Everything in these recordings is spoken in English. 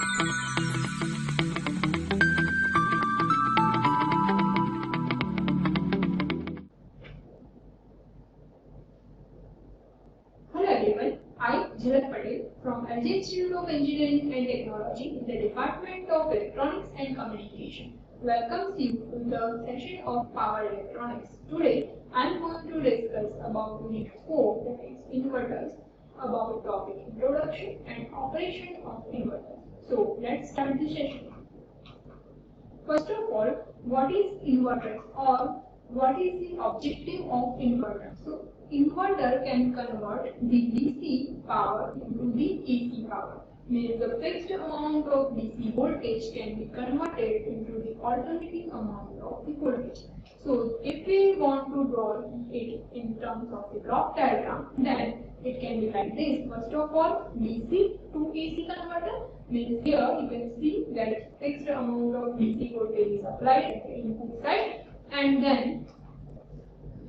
Hello everyone, I Jhalak Patel from LG Institute of Engineering and Technology in the Department of Electronics and Communication. Welcomes you to the session of Power Electronics. Today I am going to discuss about Unit 4, that is inverters, about topic introduction and operation of inverters. So let's start the session. First of all, what is inverter or what is the objective of inverter? So inverter can convert the DC power into the AC power. Means the fixed amount of DC voltage can be converted into the alternating amount of the voltage. So if we want to draw it in terms of the block diagram, then it can be like this. First of all, DC to AC converter means here you can see that fixed amount of DC voltage is applied at the input side, and then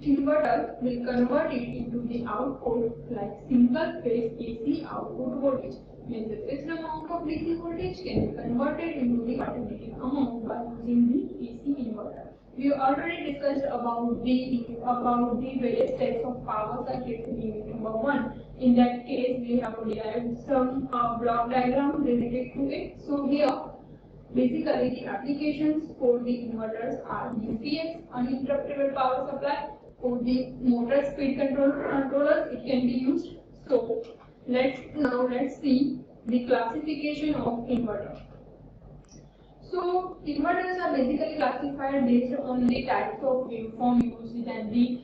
inverter will convert it into the output like single phase AC output voltage. Means the fixed amount of DC voltage can be converted into the alternating amount by using the AC inverter. We already discussed about the various types of power circuits in unit number 1. In that case, we have derived some block diagram related to it. So here, basically the applications for the inverters are UPS, uninterruptible power supply. For the motor speed controllers, it can be used. So let's see the classification of inverter. So inverters are basically classified based on the types of waveform used and the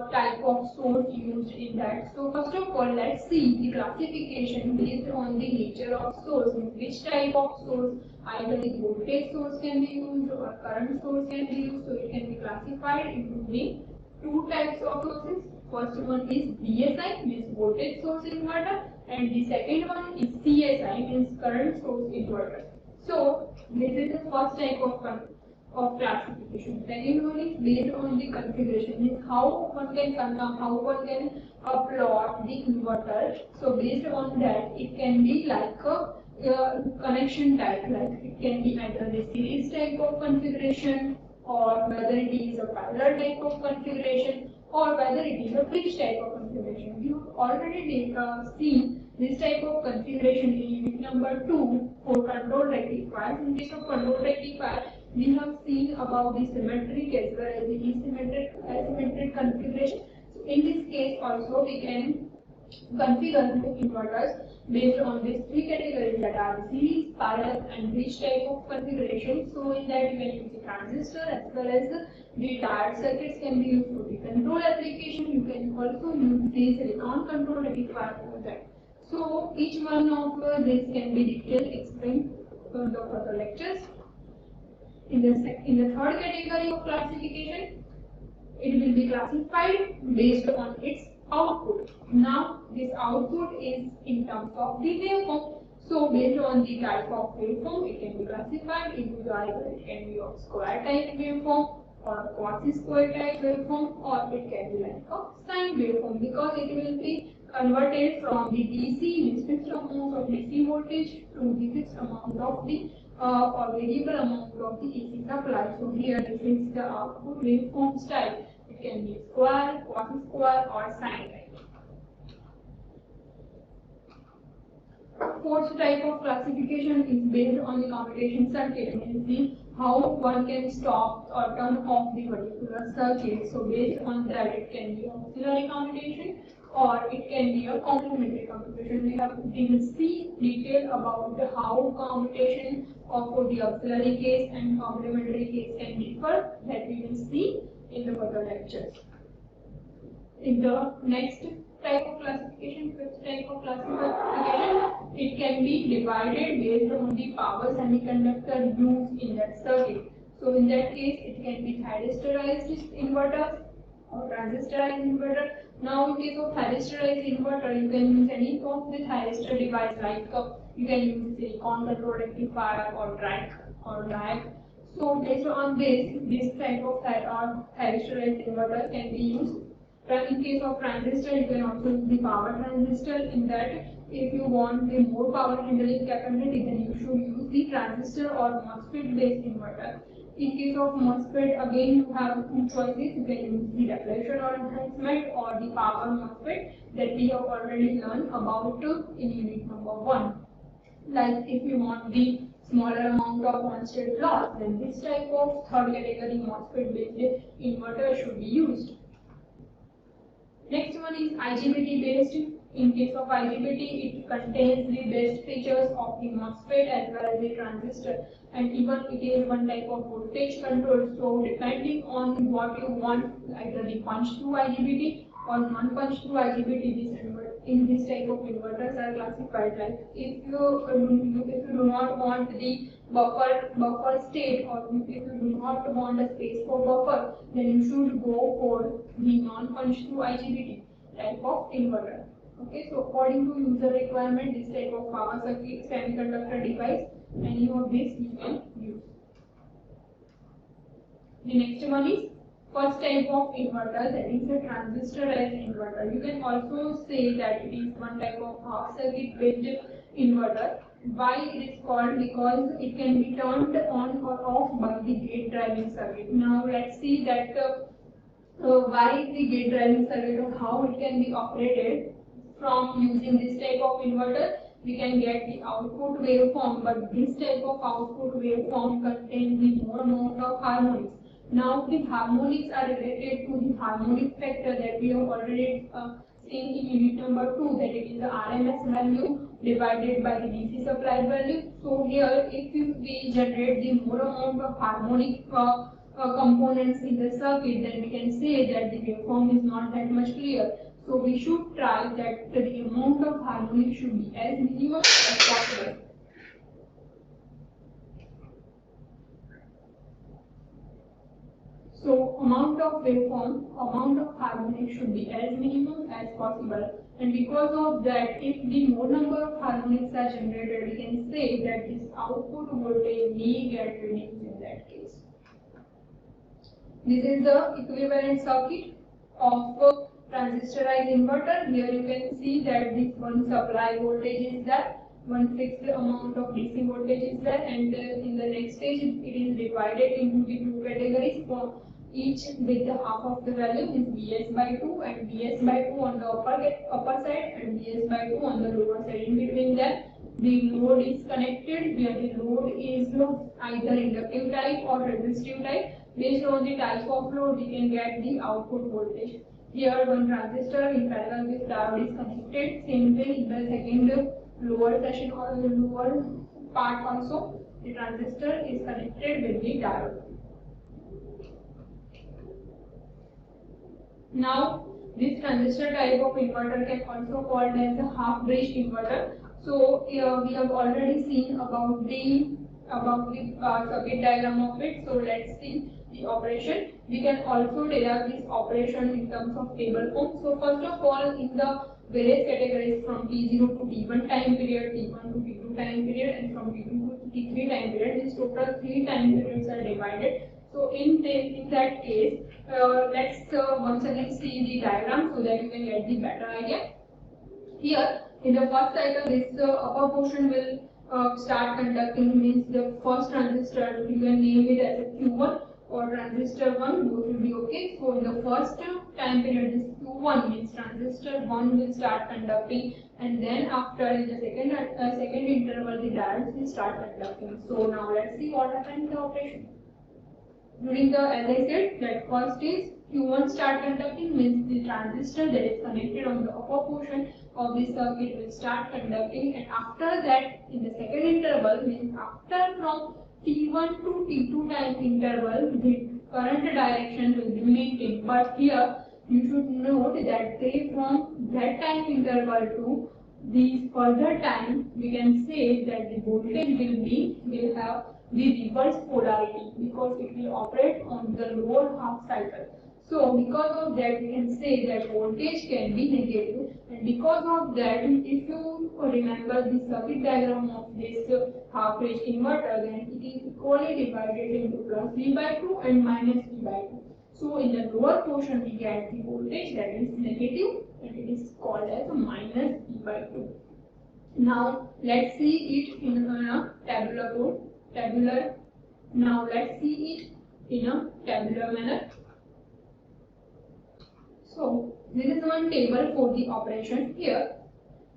type of source used in that. So first of all, let's see the classification based on the nature of source. Which type of source, either the voltage source can be used or current source can be used. So it can be classified into the two types of sources. First one is VSI, means voltage source inverter, and the second one is CSI, means current source inverter. So this is the first type of classification. Second one is based on the configuration, means how one can plot the inverter. So based on that, it can be like a connection type, like it can be either the series type of configuration, or whether it is a parallel type of configuration, or whether it is a bridge type of configuration. You already seen this type of configuration in unit number 2 for control rectifiers. In case of control rectifier, we have seen about the symmetric as well as the asymmetric configuration. So in this case also we can configure the inverters based on these three categories, that are the series, parallel and bridge type of configuration. So in that you can use the transistor as well as the diode circuits can be used for the control application. You can also use the silicon control rectifier for that. So each one of this can be detailed explained in the further lectures. In the third category of classification, it will be classified based on its output. Now this output is in terms of the waveform. So based on the type of waveform, it can be classified into either it can be of square type waveform, or quasi-square type waveform, or it can be like a sine waveform, because it will be converted from the DC, means fixed amount of DC voltage, to the fixed amount of the or variable amount of the AC supply. So here this is the output waveform style. It can be square, quasi-square, or sine type. Fourth type of classification is based on the commutation circuit, means how one can stop or turn off the particular circuit. So based on that, it can be auxiliary commutation or it can be a complementary commutation. We will see detail about how commutation for the auxiliary case and complementary case can differ, that we will see in the further lectures. In the next type of classification, fifth type of classification, it can be divided based on the power semiconductor used in that circuit. So in that case, it can be thyristorized inverter or transistorized inverter. Now in case of thyristorized inverter, you can use any of the thyristor device, like you can use silicon control rectifier or DAC. So based on this type of thyristorized inverter can be used. In case of transistor, you can also use the power transistor. In that, if you want the more power handling capability, then you should use the transistor or MOSFET based inverter. In case of MOSFET, again you have two choices. You can use the depletion or enhancement or the power MOSFET that we have already learned about in unit number 1. Like if you want the smaller amount of on-state loss, then this type of third category MOSFET based inverter should be used. Next one is IGBT based. In case of IGBT, it contains the best features of the MOSFET as well as the transistor, and even it is one type of voltage control. So depending on what you want, either the punch through IGBT or non-punch through IGBT, in this type of inverters are classified. Like if you do not want the buffer state, or if you do not want a space for buffer, then you should go for the non-punch through IGBT type of inverter. Okay, so according to user requirement, this type of power circuit semiconductor device, any of this you can use. The next one is first type of inverter, that is a transistorized inverter. You can also say that it is one type of half circuit based inverter. Why it is called? Because it can be turned on or off by the gate driving circuit. Now let's see that why the gate driving circuit or how it can be operated. From using this type of inverter, we can get the output waveform, but this type of output waveform contains the more amount of harmonics. Now the harmonics are related to the harmonic factor that we have already seen in unit number 2, that it is the RMS value divided by the DC supply value. So here, if we generate the more amount of harmonic components in the circuit, then we can say that the waveform is not that much clear. So we should try that the amount of harmonic should be as minimum as possible. So amount of waveform, amount of harmonic should be as minimum as possible. And because of that, if the more number of harmonics are generated, we can say that this output voltage may get reduced in that case. This is the equivalent circuit of transistorized inverter. Here you can see that this one supply voltage is there, one fixed amount of DC voltage is there, and in the next stage it is divided into the two categories, for each with the half of the value is Vs by 2 and Vs by 2 on the upper side and Vs by 2 on the lower side. In between them, the load is connected. Here the load is either inductive type or resistive type. Based on the type of load, we can get the output voltage. Here one transistor in parallel with diode is connected. Same way in the second lower section or the lower part also, the transistor is connected with the diode. Now this transistor type of inverter can also called as a half bridge inverter. So here we have already seen about the circuit diagram of it. So let's see the operation. We can also derive this operation in terms of table form. So first of all, in the various categories from T0 to T1 time period, T1 to T2 time period, and from T2 to T3 time period, these total 3 time periods are divided. So in that case, let's once again see the diagram so that you can get the better idea. Here in the first cycle, this upper portion will start conducting, means the first transistor, you can name it as a Q1 or transistor 1, both will be okay. So in the first time period, this Q1 means transistor 1 will start conducting, and then after in the second interval, the diodes will start conducting. So now let's see what happens in the operation. During the, as I said, that first is Q1 start conducting, means the transistor that is connected on the upper portion of the circuit will start conducting, and after that in the second interval, means after from T1 to T2 time interval, the current direction will be maintained. But here you should note that say from that time interval to the further time, we can say that the voltage will have the reverse polarity, because it will operate on the lower half cycle. So because of that, we can say that voltage can be negative, and because of that, if you remember the circuit diagram of this half bridge inverter, then it is equally divided into plus V by 2 and minus V by 2. So in the lower portion we get the voltage that is negative, and it is called as minus V by 2. Now let's see it in a tabular. Now let's see it in a tabular manner. So this is one table for the operation here.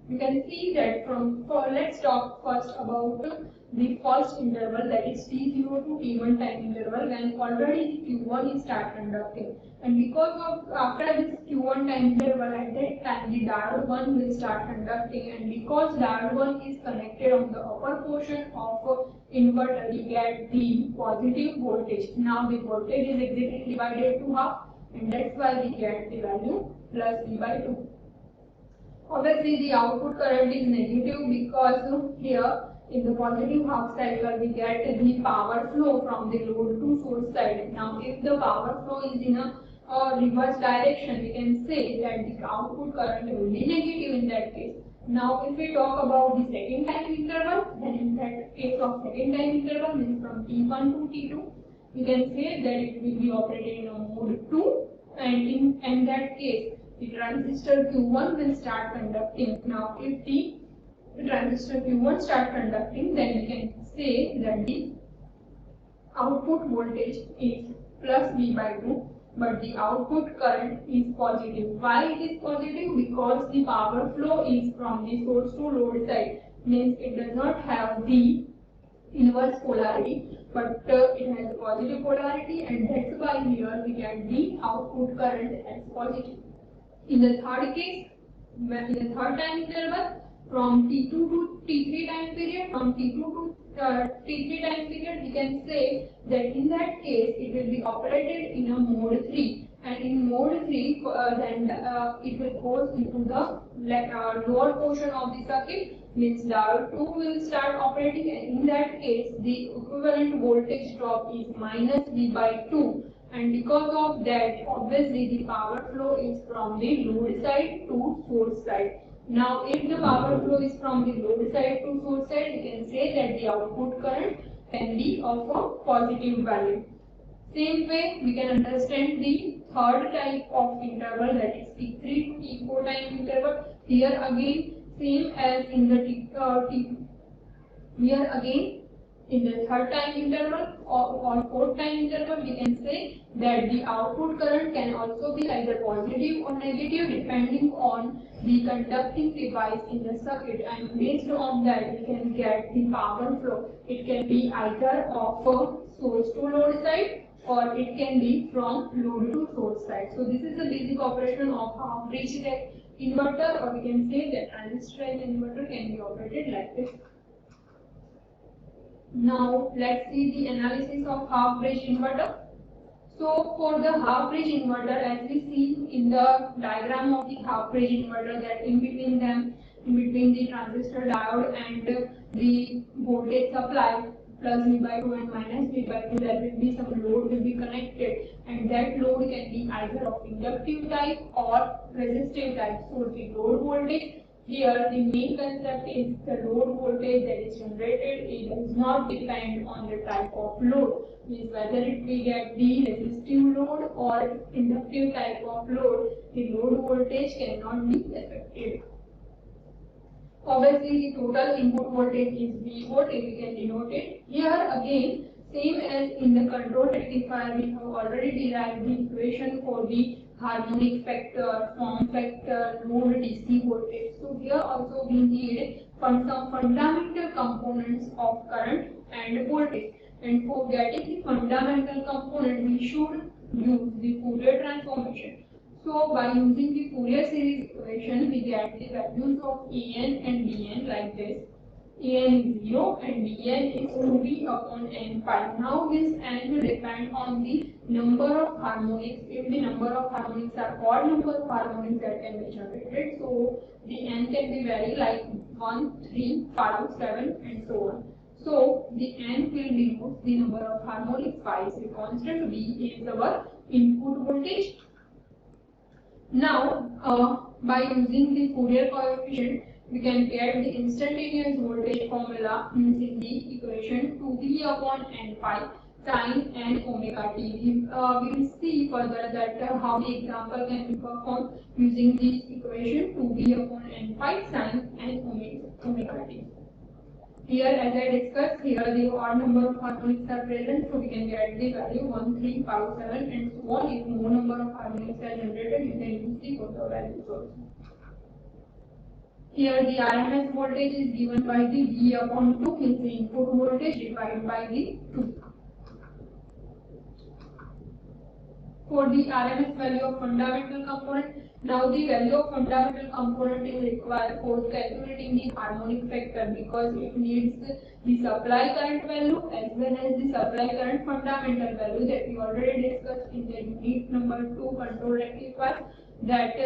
You can see that let's talk first about the first interval, that is T0 to T1 time interval, when already the Q1 is start conducting, and because of after this Q1 time interval, at that time the diode 1 will start conducting, and because diode 1 is connected on the upper portion of inverter, we get the positive voltage. Now the voltage is exactly divided to half, and that's why we get the value plus V by 2. Obviously, the output current is negative because here in the positive half cycle we get the power flow from the load to source side. Now, if the power flow is in a reverse direction, we can say that the output current will be negative in that case. Now, if we talk about the second time interval, then in that case of second time interval means from T1 to T2, we can say that it will be operated in a mode 2, and in that case the transistor Q1 will start conducting. Now, if the transistor Q1 start conducting, then we can say that the output voltage is plus V by 2, but the output current is positive. Why it is positive? Because the power flow is from the source to load side, means it does not have the inverse polarity, but it has a positive polarity, and that's why here we get the output current as positive. In the third case, in the third time interval, from T2 to T3 time period, from T2 to T3 time period, we can say that in that case it will be operated in a mode 3, and in mode 3 then it will go into the lower portion of the circuit, means diode 2 will start operating, and in that case the equivalent voltage drop is minus V by 2. And because of that, obviously the power flow is from the load side to source side. Now, if the power flow is from the load side to source side, we can say that the output current can be of a positive value. Same way, we can understand the third type of interval, that is T3 to T4 time interval. Here again, same as in the here again, in the third time interval or fourth time interval, we can say that the output current can also be either positive or negative depending on the conducting device in the circuit, and based on that we can get the power flow. It can be either of source to load side, or it can be from load to source side. So this is the basic operation of half bridge inverter, or we can say that transistor inverter can be operated like this. Now let's see the analysis of half bridge inverter. So for the half bridge inverter, as we see in the diagram of the half bridge inverter, that in between the transistor diode and the voltage supply plus V by 2 and minus V by 2, there will be some load will be connected, and that load can be either of inductive type or resistive type. So the load voltage, here the main concept is the load voltage that is generated. It does not depend on the type of load, means whether it we get the resistive load or inductive type of load, the load voltage cannot be affected. Obviously, the total input voltage is V volt, if we can denote it. Here again, same as in the control rectifier, we have already derived the equation for the harmonic factor, form factor, load, DC voltage. So here also we need some fundamental components of current and voltage. And for getting the fundamental component, we should use the Fourier transformation. So by using the Fourier series equation, we get the values of An and Bn like this. An is 0 and Bn is 2V upon n pi. Now this n will depend on the number of harmonics. If the number of harmonics are odd number of harmonics that can be generated, so the n can be very like 1, 3, 5, 7 and so on. So the n will denote the number of harmonics. Pi is a constant, V is our input voltage. Now by using the Fourier coefficient, we can get the instantaneous voltage formula using the equation 2V upon n pi, sine and omega t. We will see further that how the example can be performed using this equation 2b upon n pi sine and omega t. Here, as I discussed, here the odd number of harmonics are present, so we can get the value 1, 3, 5, 7 and so on. If more number of harmonics are generated, you can use the total values also. Here the RMS voltage is given by the V upon 2, means the input voltage divided by the 2. For the RMS value of fundamental component, now the value of fundamental component is required for calculating the harmonic factor, because it needs the supply current value as well as the supply current fundamental value that we already discussed in the unit number 2 control rectifier, that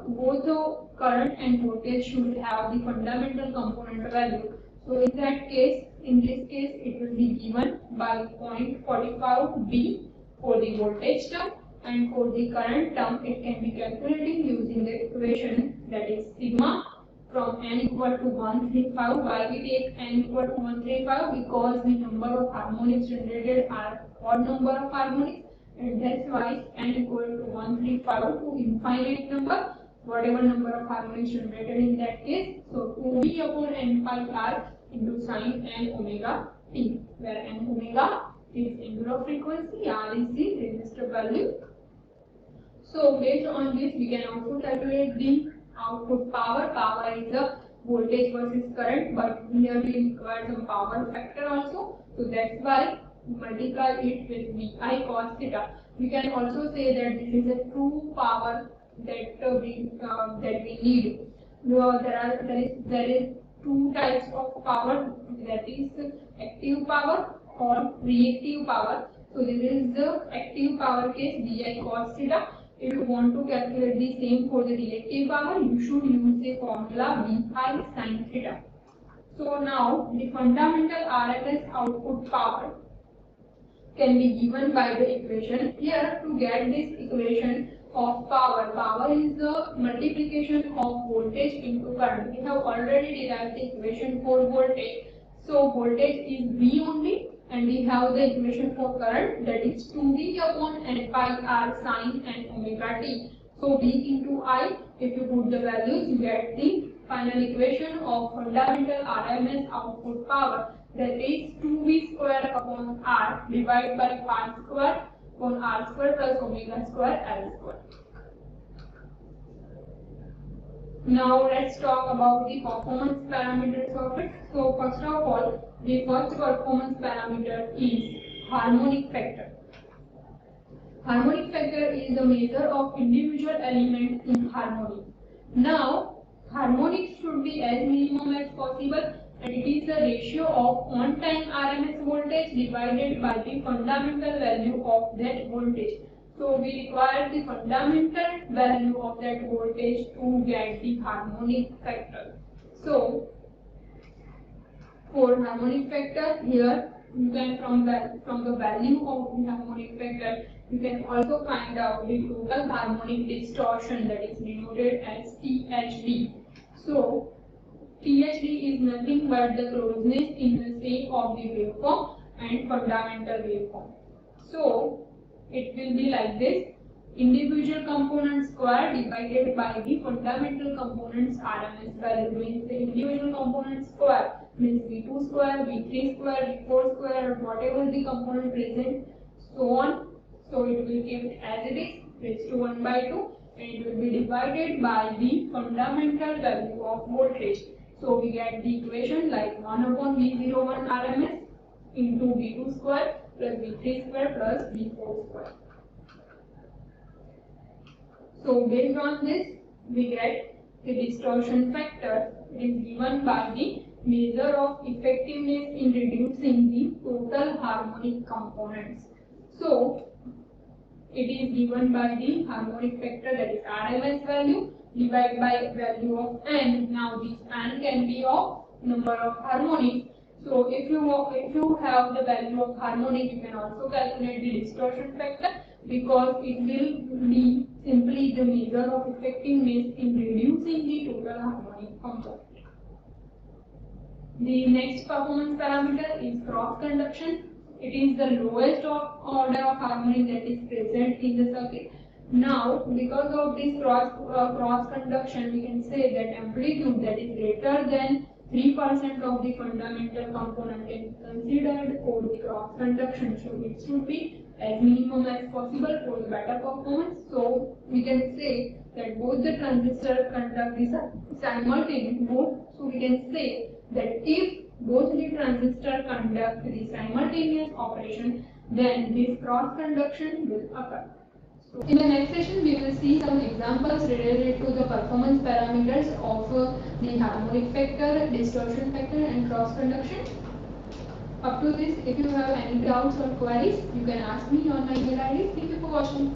both the current and voltage should have the fundamental component value. So in that case, in this case, it will be given by 0.45 B for the voltage term, and for the current term it can be calculated using the equation, that is sigma from n equal to 135. Why we take n equal to 135? Because the number of harmonics generated are odd number of harmonics, and that's why n equal to 135 to infinite number, whatever number of harmonics generated in that case. So 2b upon n pi r into sine and omega t, where n omega is angular frequency, r is the resistor value. So based on this, we can also calculate the output power. Power is the voltage versus current, but here we require some power factor also. So that's why we multiply it with VI cos theta. We can also say that this is a true power that we need. There is two types of power, that is active power or reactive power. So this is the active power case, VI cos theta. If you want to calculate the same for the reactive power, you should use the formula VI sin theta. So now the fundamental RMS output power can be given by the equation. Here, to get this equation of power, power is the multiplication of voltage into current. We have already derived the equation for voltage. So voltage is V only, and we have the equation for current, that is 2V upon n pi r sine and omega t. So V into I, if you put the values, you get the final equation of fundamental RMS output power, that is 2V square upon r divided by pi square upon r square plus omega square L square. Now let's talk about the performance parameters of it. So first of all, the first performance parameter is harmonic factor. Harmonic factor is the measure of individual elements in harmony. Now, harmonics should be as minimum as possible, and it is the ratio of on-time RMS voltage divided by the fundamental value of that voltage. So we require the fundamental value of that voltage to get the harmonic factor. So for harmonic factor, here you can from the value of the harmonic factor, you can also find out the total harmonic distortion, that is denoted as THD. So THD is nothing but the closeness in the shape of the waveform and fundamental waveform. So it will be like this: individual component square divided by the fundamental component's RMS value. Means the individual component square means V2 square, V3 square, V4 square, whatever the component present, so on. So it will be kept as it is, raised to 1 by 2, and it will be divided by the fundamental value of voltage. So we get the equation like 1 upon V01 RMS into V2 square plus V3 square plus V4 square. So based on this, we get the distortion factor. It is given by the measure of effectiveness in reducing the total harmonic components. So it is given by the harmonic factor, that is RMS value divided by value of n. Now this n can be of number of harmonics. So if you have the value of harmonic, you can also calculate the distortion factor, because it will be simply the measure of effectiveness in reducing the total harmonic component. The next performance parameter is cross conduction. it is the lowest order of harmony that is present in the circuit. Now, because of this cross conduction, we can say that amplitude that is greater than 3% of the fundamental component can be considered for the cross conduction. So it should be as minimum as possible for the better performance. So we can say that both the transistors conduct this simultaneous mode. So we can say that if both the transistors conduct the simultaneous operation, then this cross conduction will occur. So in the next session, we will see some examples related to the performance parameters of the harmonic factor, distortion factor, and cross conduction. Up to this, if you have any doubts or queries, you can ask me on my email ID. Thank you for watching.